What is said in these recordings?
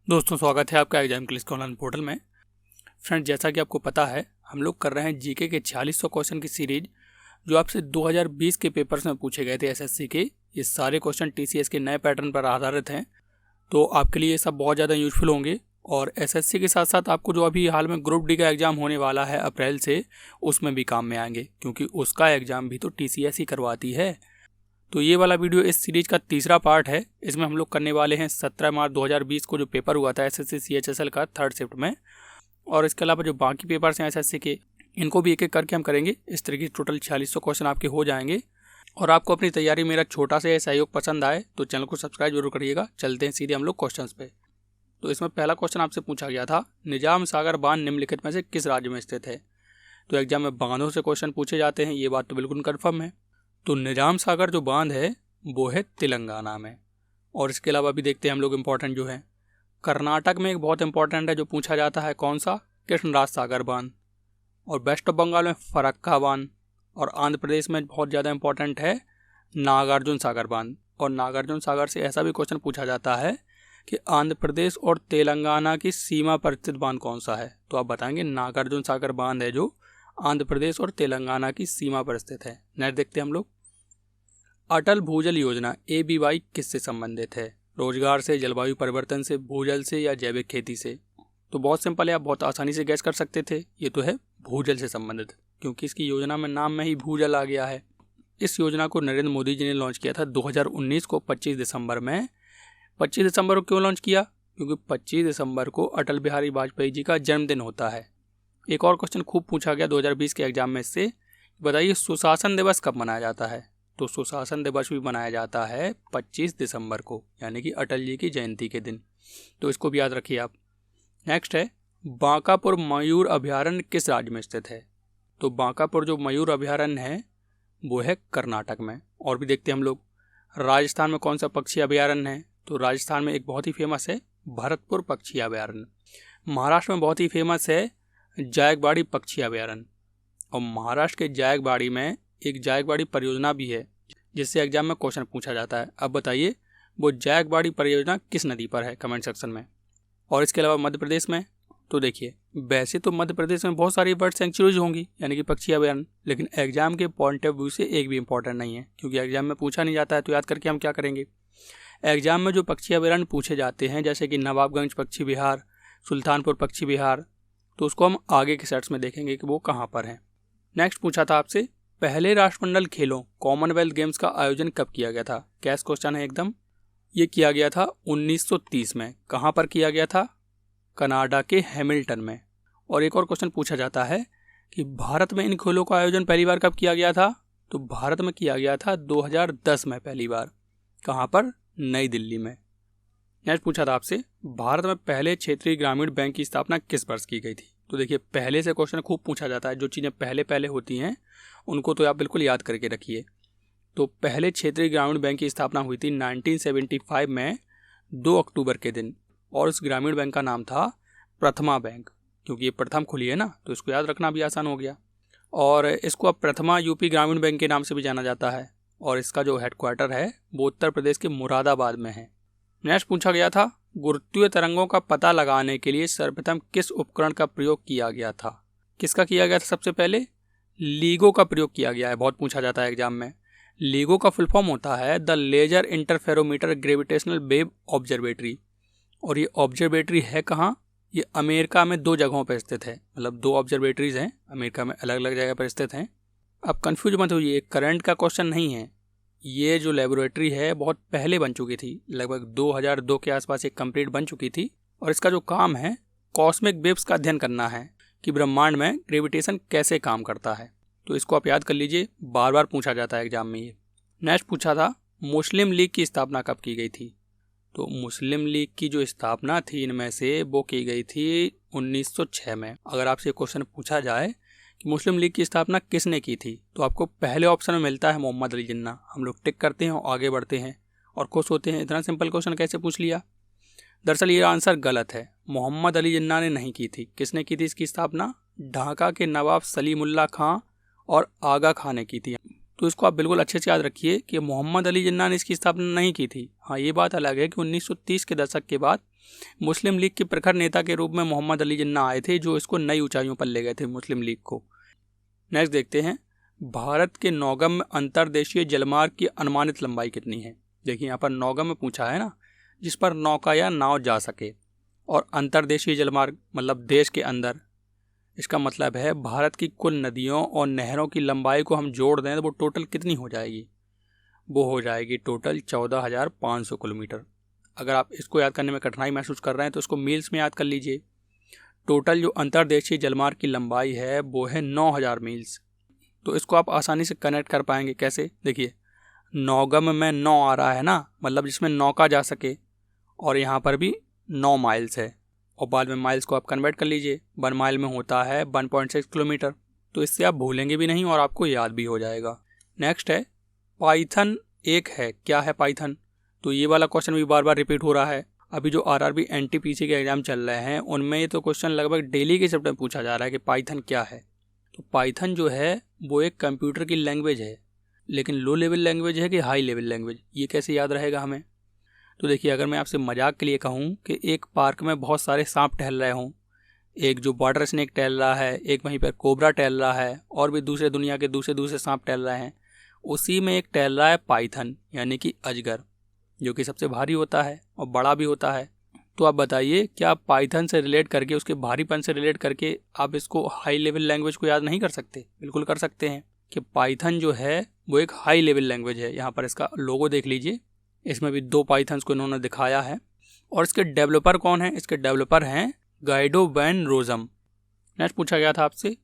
दोस्तों, स्वागत है आपका एग्जाम क्लिक ऑनलाइन पोर्टल में। फ्रेंड, जैसा कि आपको पता है, हम लोग कर रहे हैं जीके के 4600 क्वेश्चन की सीरीज, जो आपसे 2020 के पेपर्स में पूछे गए थे एसएससी के। ये सारे क्वेश्चन टीसीएस के नए पैटर्न पर आधारित हैं, तो आपके लिए ये सब बहुत ज़्यादा यूजफुल होंगे। और एसएससी के साथ साथ आपको जो अभी हाल में ग्रुप डी का एग्ज़ाम होने वाला है अप्रैल से, उसमें भी काम में आएंगे, क्योंकि उसका एग्ज़ाम भी तो टीसीएस ही करवाती है। तो ये वाला वीडियो इस सीरीज का तीसरा पार्ट है। इसमें हम लोग करने वाले हैं 17 मार्च 2020 को जो पेपर हुआ था एसएससी सीएचएसएल का 3rd शिफ्ट में, और इसके अलावा जो बाकी पेपर्स हैं एसएससी के, इनको भी एक एक करके हम करेंगे। इस तरीके टोटल 4600 क्वेश्चन आपके हो जाएंगे। और आपको अपनी तैयारी मेरा छोटा सा सहयोग पसंद आए तो चैनल को सब्सक्राइब जरूर करिएगा। चलते हैं सीधे हम लोग क्वेश्चन पे। तो इसमें पहला क्वेश्चन आपसे पूछा गया था, निजाम सागर बांध निम्नलिखित में से किस राज्य में स्थित है। तो एग्जाम में बांधों से क्वेश्चन पूछे जाते हैं, ये बात तो बिल्कुल कन्फर्म है। तो निजाम सागर जो बांध है वो है तेलंगाना में। और इसके अलावा भी देखते हैं हम लोग इम्पोर्टेंट जो है, कर्नाटक में एक बहुत इंपॉर्टेंट है जो पूछा जाता है, कौन सा, कृष्णराज सागर बांध। और वेस्ट बंगाल में फरक्का बांध। और आंध्र प्रदेश में बहुत ज़्यादा इंपॉर्टेंट है नागार्जुन सागर बांध। और नागार्जुन सागर से ऐसा भी क्वेश्चन पूछा जाता है कि आंध्र प्रदेश और तेलंगाना की सीमा पर स्थित बांध कौन सा है। तो आप बताएंगे नागार्जुन सागर बांध है जो आंध्र प्रदेश और तेलंगाना की सीमा पर स्थित है। नेक्स्ट देखते हैं हम लोग, अटल भूजल योजना ABY किससे संबंधित है। रोजगार से, जलवायु परिवर्तन से, भूजल से या जैविक खेती से। तो बहुत सिंपल है, आप बहुत आसानी से गैस कर सकते थे। ये तो है भूजल से संबंधित, क्योंकि इसकी योजना में नाम में ही भूजल आ गया है। इस योजना को नरेंद्र मोदी जी ने लॉन्च किया था 2019 को 25 दिसंबर में। 25 दिसंबर को क्यों लॉन्च किया? क्योंकि 25 दिसंबर को अटल बिहारी वाजपेयी जी का जन्मदिन होता है। एक और क्वेश्चन खूब पूछा गया 2020 के एग्जाम में इससे, बताइए सुशासन दिवस कब मनाया जाता है। तो सुशासन दिवस भी मनाया जाता है 25 दिसंबर को, यानी कि अटल जी की जयंती के दिन। तो इसको भी याद रखिए आप। नेक्स्ट है, बांकापुर मयूर अभयारण्य किस राज्य में स्थित है। तो बांकापुर जो मयूर अभयारण्य है वो है कर्नाटक में। और भी देखते हैं हम लोग, राजस्थान में कौन सा पक्षी अभयारण्य है। तो राजस्थान में एक बहुत ही फेमस है भरतपुर पक्षी अभयारण्य। महाराष्ट्र में बहुत ही फेमस है जायकवाड़ी पक्षी अभयारण्य। और महाराष्ट्र के जायकवाड़ी में एक जायकवाड़ी परियोजना भी है, जिससे एग्जाम में क्वेश्चन पूछा जाता है। अब बताइए वो जायकवाड़ी परियोजना किस नदी पर है, कमेंट सेक्शन में। और इसके अलावा मध्य प्रदेश में, तो देखिए वैसे तो मध्य प्रदेश में बहुत सारी बर्ड सेंचुरीज होंगी, यानी कि पक्षी अभयारण्य, लेकिन एग्जाम के पॉइंट ऑफ व्यू से एक भी इंपॉर्टेंट नहीं है, क्योंकि एग्जाम में पूछा नहीं जाता है। तो याद करके हम क्या करेंगे, एग्जाम में जो पक्षी अभयारण्य पूछे जाते हैं, जैसे कि नवाबगंज पक्षी विहार, सुल्तानपुर पक्षी विहार, तो उसको हम आगे के सेट्स में देखेंगे कि वो कहाँ पर हैं। नेक्स्ट पूछा था आपसे, पहले राष्ट्रमंडल खेलों कॉमनवेल्थ गेम्स का आयोजन कब किया गया था। कैश क्वेश्चन है एकदम। ये किया गया था 1930 में। कहाँ पर किया गया था? कनाडा के हैमिल्टन में। और एक और क्वेश्चन पूछा जाता है कि भारत में इन खेलों का आयोजन पहली बार कब किया गया था। तो भारत में किया गया था 2010 में पहली बार। कहाँ पर? नई दिल्ली में। नेक्स्ट पूछा था आपसे, भारत में पहले क्षेत्रीय ग्रामीण बैंक की स्थापना किस वर्ष की गई थी। तो देखिए पहले से क्वेश्चन खूब पूछा जाता है। जो चीज़ें पहले पहले होती हैं उनको तो आप बिल्कुल याद करके रखिए। तो पहले क्षेत्रीय ग्रामीण बैंक की स्थापना हुई थी 1975 में 2 अक्टूबर के दिन। और उस ग्रामीण बैंक का नाम था प्रथमा बैंक, क्योंकि ये प्रथम खुली है ना, तो इसको याद रखना भी आसान हो गया। और इसको अब प्रथमा यूपी ग्रामीण बैंक के नाम से भी जाना जाता है। और इसका जो हेडक्वार्टर है वो उत्तर प्रदेश के मुरादाबाद में है। नेक्स्ट पूछा गया था, गुरुत्वीय तरंगों का पता लगाने के लिए सर्वप्रथम किस उपकरण का प्रयोग किया गया था। किसका किया गया था? सबसे पहले लीगो का प्रयोग किया गया है। बहुत पूछा जाता है एग्जाम में। लीगो का फुल फॉर्म होता है the laser interferometer gravitational wave observatory. और ये ऑब्जर्वेटरी है कहाँ? ये अमेरिका में 2 जगहों पर स्थित है। मतलब 2 ऑब्जर्वेटरीज हैं अमेरिका में, अलग अलग जगह पर स्थित हैं। अब कंफ्यूज मत होइए, करंट का क्वेश्चन नहीं है। ये जो लेबोरेटरी है बहुत पहले बन चुकी थी, लगभग 2002 के आसपास एक कंप्लीट बन चुकी थी। और इसका जो काम है कॉस्मिक वेव्स का अध्ययन करना है कि ब्रह्मांड में ग्रेविटेशन कैसे काम करता है। तो इसको आप याद कर लीजिए, बार बार पूछा जाता है एग्जाम में ये। नेक्स्ट पूछा था, मुस्लिम लीग की स्थापना कब की गई थी। तो मुस्लिम लीग की जो स्थापना थी इनमें से, वो की गई थी 1906 में। अगर आपसे क्वेश्चन पूछा जाए कि मुस्लिम लीग की स्थापना किसने की थी, तो आपको पहले ऑप्शन में मिलता है मोहम्मद अली जिन्ना। हम लोग टिक करते हैं और आगे बढ़ते हैं और खुश होते हैं, इतना सिंपल क्वेश्चन कैसे पूछ लिया। दरअसल ये आंसर गलत है, मोहम्मद अली जिन्ना ने नहीं की थी। किसने की थी इसकी स्थापना? ढाका के नवाब सलीमुल्लाह खां और आगा खां ने की थी। तो इसको आप बिल्कुल अच्छे से याद रखिए कि मोहम्मद अली जिन्ना ने इसकी स्थापना नहीं की थी। हाँ, ये बात अलग है कि 1930 के दशक के बाद मुस्लिम लीग के प्रखर नेता के रूप में मोहम्मद अली जिन्ना आए थे, जो इसको नई ऊंचाइयों पर ले गए थे मुस्लिम लीग को। नेक्स्ट देखते हैं, भारत के नौगम में अंतर्देशीय जलमार्ग की अनुमानित लंबाई कितनी है। देखिए यहाँ पर नौगम में पूछा है ना, जिस पर नौका या नाव जा सके, और अंतर्देशीय जलमार्ग मतलब देश के अंदर। इसका मतलब है भारत की कुल नदियों और नहरों की लंबाई को हम जोड़ दें तो वो टोटल कितनी हो जाएगी, वो हो जाएगी टोटल 14,500 किलोमीटर। अगर आप इसको याद करने में कठिनाई महसूस कर रहे हैं तो इसको मील्स में याद कर लीजिए। टोटल जो अंतर्देशीय जलमार्ग की लंबाई है वो है 9,000 मील्स। तो इसको आप आसानी से कनेक्ट कर पाएंगे कैसे, देखिए नौगम में 9 आ रहा है ना, मतलब जिसमें नौका जा सके, और यहाँ पर भी 9 माइल्स है, और बाद में माइल्स को आप कन्वर्ट कर लीजिए। 1 माइल में होता है 1.6 किलोमीटर। तो इससे आप भूलेंगे भी नहीं और आपको याद भी हो जाएगा। नेक्स्ट है पाइथन एक है, क्या है पाइथन। तो ये वाला क्वेश्चन भी बार बार रिपीट हो रहा है। अभी जो आरआरबी एनटीपीसी के एग्जाम चल रहे हैं उनमें ये तो क्वेश्चन लगभग डेली के शिफ्ट में पूछा जा रहा है कि पाइथन क्या है। तो पाइथन जो है वो एक कंप्यूटर की लैंग्वेज है, लेकिन लो लेवल लैंग्वेज है कि हाई लेवल लैंग्वेज, ये कैसे याद रहेगा हमें। तो देखिए अगर मैं आपसे मजाक के लिए कहूँ कि एक पार्क में बहुत सारे सांप टहल रहे हों, एक जो वाटर स्नेक टहल रहा है, एक वहीं पर कोबरा टहल रहा है, और भी दूसरे दुनिया के दूसरे सांप टहल रहे हैं, उसी में एक टहल रहा है पाइथन यानी कि अजगर, जो कि सबसे भारी होता है और बड़ा भी होता है। तो आप बताइए क्या आप पाइथन से रिलेट करके, उसके भारीपन से रिलेट करके आप इसको हाई लेवल लैंग्वेज को याद नहीं कर सकते। बिल्कुल कर सकते हैं कि पाइथन जो है वो एक हाई लेवल लैंग्वेज है। यहाँ पर इसका लोगो देख लीजिए, इसमें भी 2 पाइथन्स को इन्होंने दिखाया है। और इसके डेवलपर कौन है, इसके डेवलपर हैं गाइडो वैन रोजम। नेक्स्ट पूछा गया था आपसे,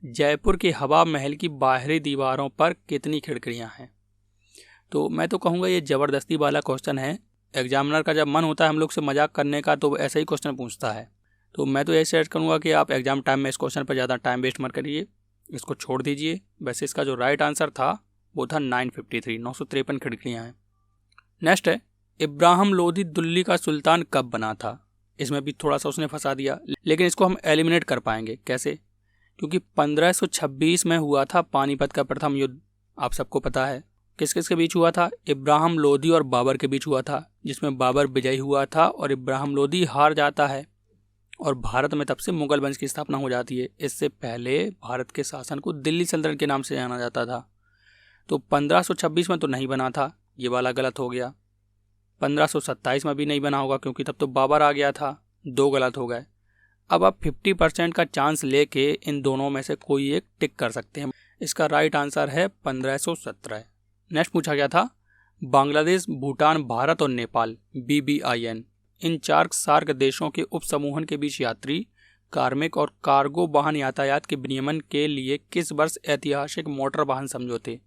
जयपुर के हवा महल की बाहरी दीवारों पर कितनी खिड़कियां हैं। तो मैं तो कहूँगा ये ज़बरदस्ती वाला क्वेश्चन है। एग्जामिनर का जब मन होता है हम लोग से मजाक करने का तो ऐसा ही क्वेश्चन पूछता है। तो मैं तो ये सजेस्ट करूँगा कि आप एग्जाम टाइम में इस क्वेश्चन पर ज़्यादा टाइम वेस्ट मत करिए, इसको छोड़ दीजिए। वैसे इसका जो राइट आंसर था वो था 953 खिड़कियाँ हैं। नेक्स्ट है, इब्राहिम लोदी दिल्ली का सुल्तान कब बना था। इसमें भी थोड़ा सा उसने फंसा दिया, लेकिन इसको हम एलिमिनेट कर पाएंगे कैसे, क्योंकि 1526 में हुआ था पानीपत का प्रथम युद्ध। आप सबको पता है किस किस के बीच हुआ था, इब्राहिम लोदी और बाबर के बीच हुआ था, जिसमें बाबर विजयी हुआ था और इब्राहिम लोदी हार जाता है, और भारत में तब से मुगल वंश की स्थापना हो जाती है। इससे पहले भारत के शासन को दिल्ली सल्तनत के नाम से जाना जाता था। तो 1526 में तो नहीं बना था, ये वाला गलत हो गया। 1527 में भी नहीं बना होगा क्योंकि तब तो बाबर आ गया था, 2 गलत हो गए। अब आप 50% का चांस लेके इन दोनों में से कोई एक टिक कर सकते हैं। इसका राइट आंसर है 1517। नेक्स्ट पूछा गया था, बांग्लादेश, भूटान, भारत और नेपाल BBIN इन 4 सार्क देशों के उप समूहन के बीच यात्री, कार्मिक और कार्गो वाहन यातायात के विनियमन के लिए किस वर्ष ऐतिहासिक मोटर वाहन समझौते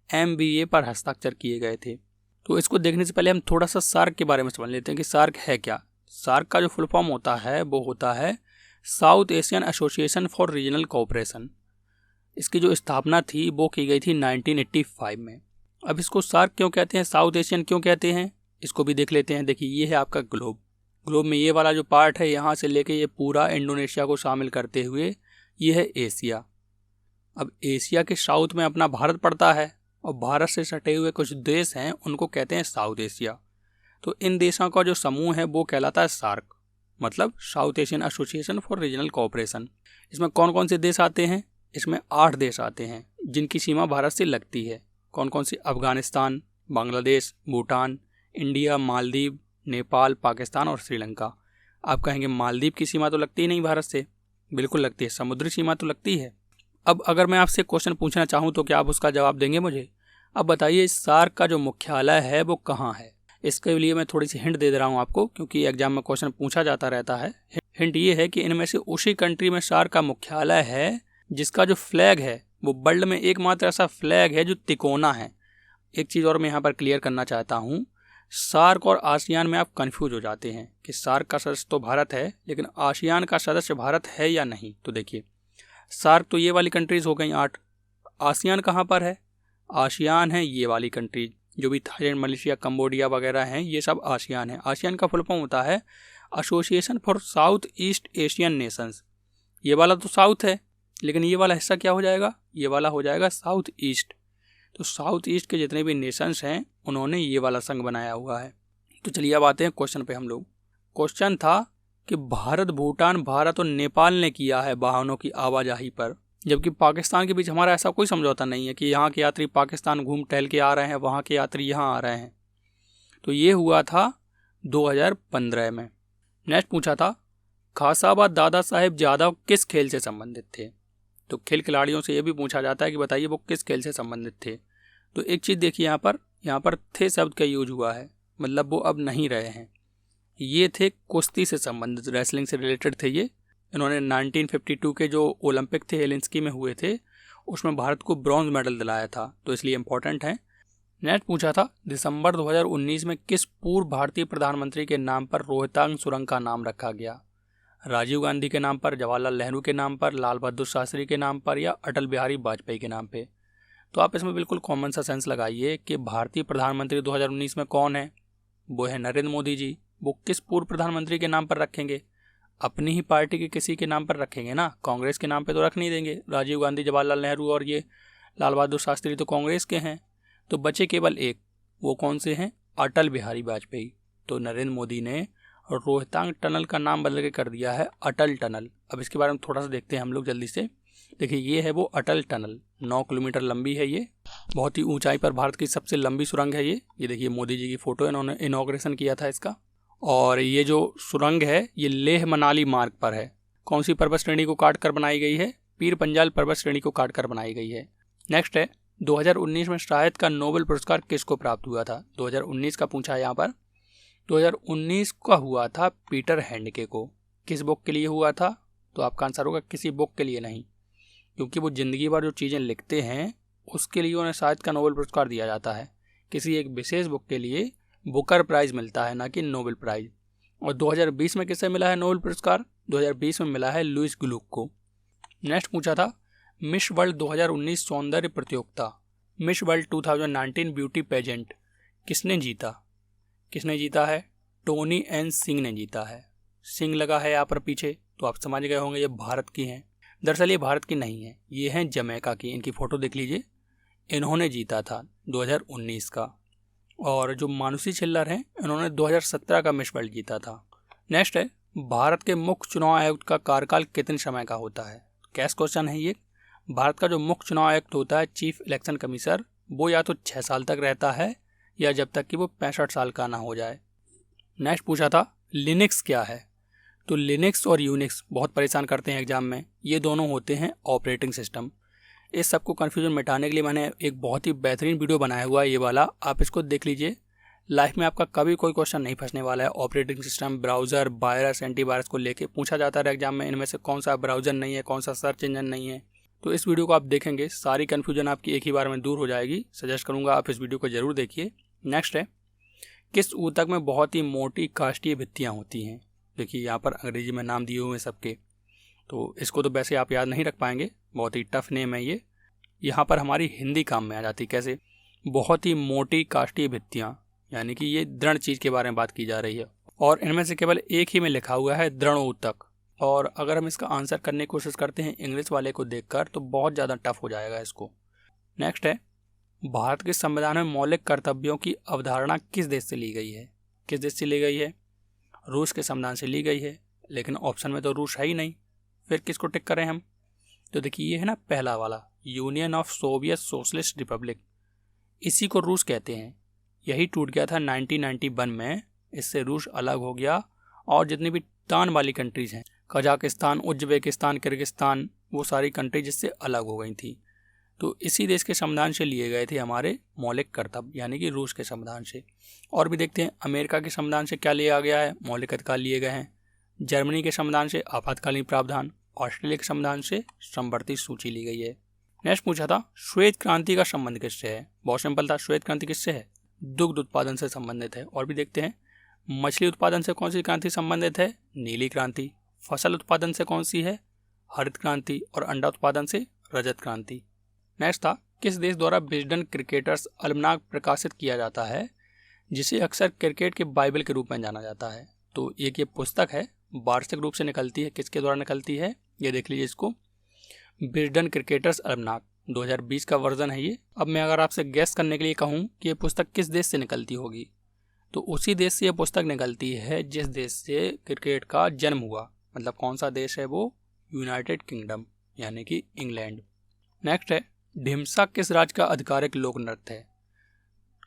MVA पर हस्ताक्षर किए गए थे। तो इसको देखने से पहले हम थोड़ा सा सार्क के बारे में समझ लेते हैं कि सार्क है क्या। सार्क का जो फुल फॉर्म होता है वो होता है south Asian association for regional cooperation. इसकी जो स्थापना थी वो की गई थी 1985 में। अब इसको सार्क क्यों कहते हैं, साउथ एशियन क्यों कहते हैं, इसको भी देख लेते हैं। देखिए ये है आपका ग्लोब। ग्लोब में ये वाला जो पार्ट है यहाँ से लेके ये पूरा इंडोनेशिया को शामिल करते हुए ये है एशिया। अब एशिया के साउथ में अपना भारत पड़ता है और भारत से सटे हुए कुछ देश हैं उनको कहते हैं साउथ एशिया। तो इन देशों का जो समूह है वो कहलाता है सार्क, मतलब south Asian association for regional cooperation. इसमें कौन कौन से देश आते हैं, इसमें 8 देश आते हैं जिनकी सीमा भारत से लगती है। कौन कौन से, अफगानिस्तान, बांग्लादेश, भूटान, इंडिया, मालदीव, नेपाल, पाकिस्तान और श्रीलंका। आप कहेंगे मालदीव की सीमा तो लगती ही नहीं भारत से, बिल्कुल लगती है, समुद्री सीमा तो लगती है। अब अगर मैं आपसे क्वेश्चन पूछना चाहूँ तो क्या आप उसका जवाब देंगे मुझे। अब बताइए सार्क का जो मुख्यालय है वो कहाँ है। इसके लिए मैं थोड़ी सी हिंट दे रहा हूँ आपको, क्योंकि एग्जाम में क्वेश्चन पूछा जाता रहता है। हिंट ये है कि इनमें से उसी कंट्री में सार्क का मुख्यालय है जिसका जो फ्लैग है वो वर्ल्ड में एकमात्र ऐसा फ्लैग है जो तिकोना है। एक चीज़ और मैं यहाँ पर क्लियर करना चाहता हूँ, सार्क और आसियान में आप कंफ्यूज हो जाते हैं कि सार्क का सदस्य तो भारत है लेकिन आसियान का सदस्य भारत है या नहीं। तो देखिए सार्क तो ये वाली कंट्रीज़ हो गई 8, आसियान कहाँ पर है, आसियान है ये वाली कंट्रीज जो भी थाईलैंड, मलेशिया, कंबोडिया वगैरह हैं, ये सब आसियान है। आसियान का फुल फॉर्म होता है association for south east Asian Nations. ये वाला तो साउथ है लेकिन ये वाला हिस्सा क्या हो जाएगा, ये वाला हो जाएगा साउथ ईस्ट। तो साउथ ईस्ट के जितने भी नेशंस हैं उन्होंने ये वाला संघ बनाया हुआ है। तो चलिए अब आते हैं क्वेश्चन पे हम लोग। क्वेश्चन था कि भारत, भूटान, भारत और नेपाल ने किया है वाहनों की आवाजाही पर, जबकि पाकिस्तान के बीच हमारा ऐसा कोई समझौता नहीं है कि यहाँ के यात्री पाकिस्तान घूम टहल के आ रहे हैं, वहाँ के यात्री यहाँ आ रहे हैं। तो ये हुआ था 2015 में। नेक्स्ट पूछा था खासाबाद दादा साहेब जादव किस खेल से संबंधित थे। तो खेल खिलाड़ियों से ये भी पूछा जाता है कि बताइए वो किस खेल से संबंधित थे। तो एक चीज़ देखिए, यहाँ पर थे शब्द का यूज हुआ है, मतलब वो अब नहीं रहे हैं। ये थे कुश्ती से संबंधित, रेसलिंग से रिलेटेड थे ये। इन्होंने 1952 के जो ओलंपिक थे हेलेंस्की में हुए थे, उसमें भारत को ब्रॉन्ज मेडल दिलाया था, तो इसलिए इम्पोर्टेंट है। नेक्स्ट पूछा था दिसंबर 2019 में किस पूर्व भारतीय प्रधानमंत्री के नाम पर रोहतांग सुरंग का नाम रखा गया। राजीव गांधी के नाम पर, जवाहरलाल नेहरू के नाम पर, लाल बहादुर शास्त्री के नाम पर या अटल बिहारी वाजपेयी के नाम पे। तो आप इसमें बिल्कुल कॉमन सा सेंस लगाइए कि भारतीय प्रधानमंत्री 2019 में कौन है, वो है नरेंद्र मोदी जी। वो किस पूर्व प्रधानमंत्री के नाम पर रखेंगे, अपनी ही पार्टी के किसी के नाम पर रखेंगे ना, कांग्रेस के नाम पे तो रख नहीं देंगे। राजीव गांधी, जवाहरलाल नेहरू और ये लाल बहादुर शास्त्री तो कांग्रेस के हैं, तो बचे केवल एक, वो कौन से हैं, अटल बिहारी वाजपेयी। तो नरेंद्र मोदी ने रोहतांग टनल का नाम बदल के कर दिया है अटल टनल। अब इसके बारे में थोड़ा सा देखते हैं हम लोग जल्दी से। देखिए ये है वो अटल टनल, 9 किलोमीटर लंबी है ये, बहुत ही ऊंचाई पर भारत की सबसे लंबी सुरंग है ये देखिए मोदी जी की फोटो, इन्होंने इनॉग्रेशन किया था इसका। और ये जो सुरंग है ये लेह मनाली मार्ग पर है। कौन सी पर्वत श्रेणी को काट कर बनाई गई है, पीर पंजाल पर्वत श्रेणी को काट कर बनाई गई है। नेक्स्ट है 2019 में साहित्य का नोबेल पुरस्कार किसको प्राप्त हुआ था। 2019 का पूछा है यहाँ पर। 2019 का हुआ था पीटर हैंडके को। किस बुक के लिए हुआ था, तो आपका आंसर होगा किसी बुक के लिए नहीं, क्योंकि वो जिंदगी भर जो चीज़ें लिखते हैं उसके लिए उन्हें साहित्य का नोबेल पुरस्कार दिया जाता है। किसी एक विशेष बुक के लिए बुकर प्राइज मिलता है, ना कि नोबेल प्राइज। और 2020 में किसे मिला है नोबेल पुरस्कार, 2020 में मिला है लुईस ग्लूक को। नेक्स्ट पूछा था मिस वर्ल्ड 2019 सौंदर्य प्रतियोगिता, मिस वर्ल्ड 2019 ब्यूटी पेजेंट किसने जीता। किसने जीता है, टोनी एन सिंह ने जीता है। सिंह लगा है यहाँ पर पीछे, तो आप समझ गए होंगे ये भारत की हैं। दरअसल ये भारत की नहीं है, ये हैं जमैका की। इनकी फ़ोटो देख लीजिए, इन्होंने जीता था 2019 का। और जो मानुषी छिल्लर हैं इन्होंने 2017 का मिस वर्ल्ड जीता था। नेक्स्ट है भारत के मुख्य चुनाव आयुक्त का कार्यकाल कितने समय का होता है। कैश क्वेश्चन है ये। भारत का जो मुख्य चुनाव आयुक्त होता है, चीफ इलेक्शन कमिश्नर, वो या तो 6 साल तक रहता है या जब तक कि वो 65 साल का ना हो जाए। नेक्स्ट पूछा था लिनक्स क्या है। तो लिनक्स और यूनिक्स बहुत परेशान करते हैं एग्जाम में। ये दोनों होते हैं ऑपरेटिंग सिस्टम। इस सबको कन्फ्यूजन मिटाने के लिए मैंने एक बहुत ही बेहतरीन वीडियो बनाया हुआ है, ये वाला आप इसको देख लीजिए। लाइफ में आपका कभी कोई क्वेश्चन नहीं फंसने वाला है। Operating system, browser, virus, antivirus को लेके पूछा जाता है एग्जाम में, इनमें से कौन सा ब्राउज़र नहीं है, कौन सा सर्च इंजन नहीं है। तो इस वीडियो को आप देखेंगे, सारी कन्फ्यूजन आपकी एक ही बार में दूर हो जाएगी। सजेस्ट करूँगा आप इस वीडियो को ज़रूर देखिए। नेक्स्ट है किस ऊतक में बहुत ही मोटी काष्ठीय भित्तियाँ होती हैं। देखिए यहाँ पर अंग्रेजी में नाम दिए हुए हैं सबके, तो इसको तो वैसे आप याद नहीं रख पाएंगे, बहुत ही टफ नेम है ये। यहाँ पर हमारी हिंदी काम में आ जाती। कैसे, बहुत ही मोटी काष्ठीय भित्तियाँ, यानी कि ये दृढ़ चीज़ के बारे में बात की जा रही है। और इनमें से केवल एक ही में लिखा हुआ है दृढ़ ऊतक। और अगर हम इसका आंसर करने की कोशिश करते हैं इंग्लिश वाले को देखकर, तो बहुत ज़्यादा टफ हो जाएगा इसको। नेक्स्ट है भारत के संविधान में मौलिक कर्तव्यों की अवधारणा किस देश से ली गई है। किस देश से ली गई है, रूस के संविधान से ली गई है, लेकिन ऑप्शन में तो रूस है ही नहीं, फिर किसको टिक करें हम। तो देखिए ये है ना पहला वाला, union of Soviet socialist Republic, इसी को रूस कहते हैं। यही टूट गया था 1991 में, इससे रूस अलग हो गया। और जितनी भी तान वाली कंट्रीज हैं, कजाकिस्तान, उज्बेकिस्तान, किर्गिस्तान, वो सारी कंट्री जिससे अलग हो गई थी। तो इसी देश के संविधान से लिए गए थे हमारे मौलिक कर्तव्य, यानी कि रूस के संविधान से। और भी देखते हैं अमेरिका के संविधान से क्या लिया गया है, मौलिक अधिकार लिए गए हैं। जर्मनी के संविधान से आपातकालीन प्रावधान, ऑस्ट्रेलिया के संविधान से समवर्ती सूची ली गई है। नेक्स्ट पूछा था श्वेत क्रांति का संबंध किससे है। बहुत सिंपल था, श्वेत क्रांति किससे है, दुग्ध उत्पादन से संबंधित है। और भी देखते हैं मछली उत्पादन से कौन सी क्रांति संबंधित है, नीली क्रांति। फसल उत्पादन से कौन सी है, हरित क्रांति। और अंडा उत्पादन से रजत क्रांति। नेक्स्ट था किस देश द्वारा विजडन क्रिकेटर्स अलमनाक प्रकाशित किया जाता है, जिसे अक्सर क्रिकेट के बाइबल के रूप में जाना जाता है। तो एक ये पुस्तक है, वार्षिक रूप से निकलती है, किसके द्वारा निकलती है, ये देख लीजिए इसको, विजडन क्रिकेटर्स अलमनाक। 2020 का वर्जन है ये। अब मैं अगर आपसे गेस करने के लिए कहूँ कि ये पुस्तक किस देश से निकलती होगी, तो उसी देश से ये पुस्तक निकलती है जिस देश से क्रिकेट का जन्म हुआ। मतलब कौन सा देश है वो? यूनाइटेड किंगडम, यानी कि इंग्लैंड। नेक्स्ट है, ढिमसा किस राज्य का आधिकारिक लोक नृत्य है?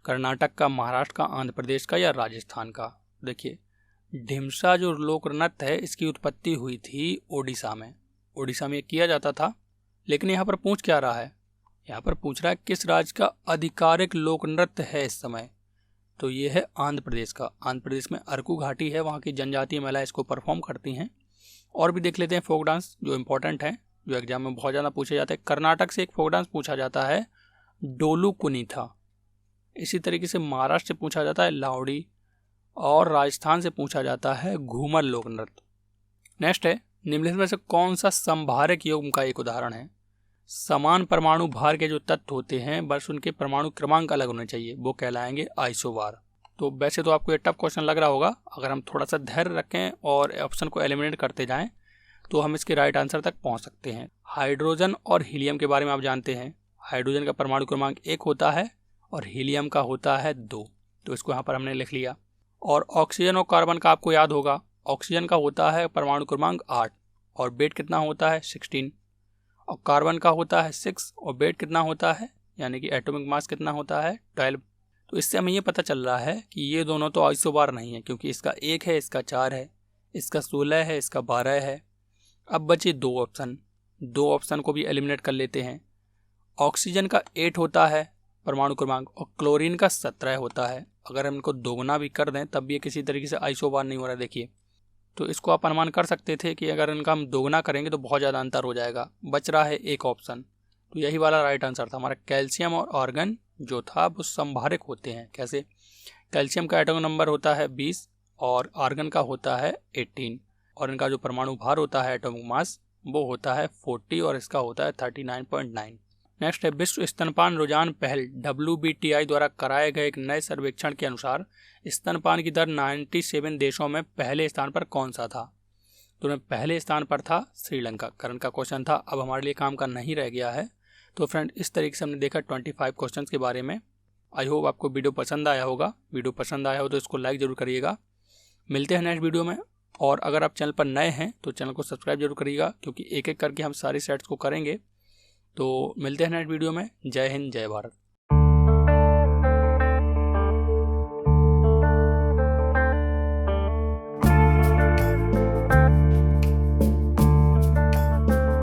कर्नाटक का, महाराष्ट्र का, आंध्र प्रदेश का या राजस्थान का? देखिए, ढिमसा जो लोक नृत्य है इसकी उत्पत्ति हुई थी ओडिशा में। ओडिशा में ये किया जाता था, लेकिन यहाँ पर पूछ क्या रहा है? यहाँ पर पूछ रहा है किस राज्य का आधिकारिक लोक नृत्य है इस समय, तो ये है आंध्र प्रदेश का। आंध्र प्रदेश में अरकू घाटी है, वहाँ की जनजातीय महिलाएं इसको परफॉर्म करती हैं। और भी देख लेते हैं फोक डांस जो इम्पोर्टेंट है, जो एग्जाम में बहुत ज़्यादा पूछे जाते हैं। कर्नाटक से एक फोक डांस पूछा जाता है डोलू कुनीथा। इसी तरीके से महाराष्ट्र से पूछा जाता है लावड़ी, और राजस्थान से पूछा जाता है घूमर लोक नृत्य। नेक्स्ट है, निम्नलिखित में से कौन सा संभारक युग्म का एक उदाहरण है? समान परमाणु भार के जो तत्व होते हैं बस उनके परमाणु क्रमांक अलग होने चाहिए, वो कहलाएंगे आइसोबार। तो वैसे तो आपको ये टफ क्वेश्चन लग रहा होगा, अगर हम थोड़ा सा धैर्य रखें और ऑप्शन को एलिमिनेट करते जाएं तो हम इसके राइट आंसर तक पहुंच सकते हैं। हाइड्रोजन और हीलियम के बारे में आप जानते हैं, हाइड्रोजन का परमाणु क्रमांक 1 होता है और हीलियम का होता है 2, तो इसको यहाँ पर हमने लिख लिया। और ऑक्सीजन और कार्बन का आपको याद होगा, ऑक्सीजन का होता है परमाणु क्रमांक 8 और वेट कितना होता है 16, और कार्बन का होता है 6 और वेट कितना होता है, यानी कि एटॉमिक मास कितना होता है 12। तो इससे हमें ये पता चल रहा है कि ये दोनों तो आइसोबार नहीं है, क्योंकि इसका 1 है, इसका 4 है, इसका 16 है, इसका 12 है। अब बचे 2 ऑप्शन, 2 ऑप्शन को भी एलिमिनेट कर लेते हैं। ऑक्सीजन का 8 होता है परमाणु क्रमांक और क्लोरीन का 17 होता है। अगर हम इनको दोगुना भी कर दें तब भी ये किसी तरीके से आइसोबार नहीं हो रहा है। देखिए, तो इसको आप अनुमान कर सकते थे कि अगर इनका हम दोगुना करेंगे तो बहुत ज़्यादा अंतर हो जाएगा। बच रहा है एक ऑप्शन, तो यही वाला राइट आंसर था हमारा। कैल्शियम और आर्गन जो था वो संभारक होते हैं। कैसे? कैल्शियम का एटॉमिक नंबर होता है 20 और आर्गन का होता है 18, और इनका जो परमाणु भार होता है एटॉमिक मास वो होता है 40 और इसका होता है 39.9। नेक्स्ट है, विश्व स्तनपान रुझान पहल WBTI द्वारा कराए गए एक नए सर्वेक्षण के अनुसार स्तनपान की दर 97 देशों में पहले स्थान पर कौन सा था? तो पहले स्थान पर था श्रीलंका। करंट का क्वेश्चन था, अब हमारे लिए काम का नहीं रह गया है। तो फ्रेंड, इस तरीके से हमने देखा 25 क्वेश्चन के बारे में। आई होप आपको वीडियो पसंद आया होगा। वीडियो पसंद आया हो तो इसको लाइक जरूर करिएगा। मिलते हैं नेक्स्ट वीडियो में, और अगर आप चैनल पर नए हैं तो चैनल को सब्सक्राइब जरूर करिएगा, क्योंकि एक एक करके हम सारी सेट्स को करेंगे। तो मिलते हैं नेक्स्ट वीडियो में। जय हिंद, जय भारत।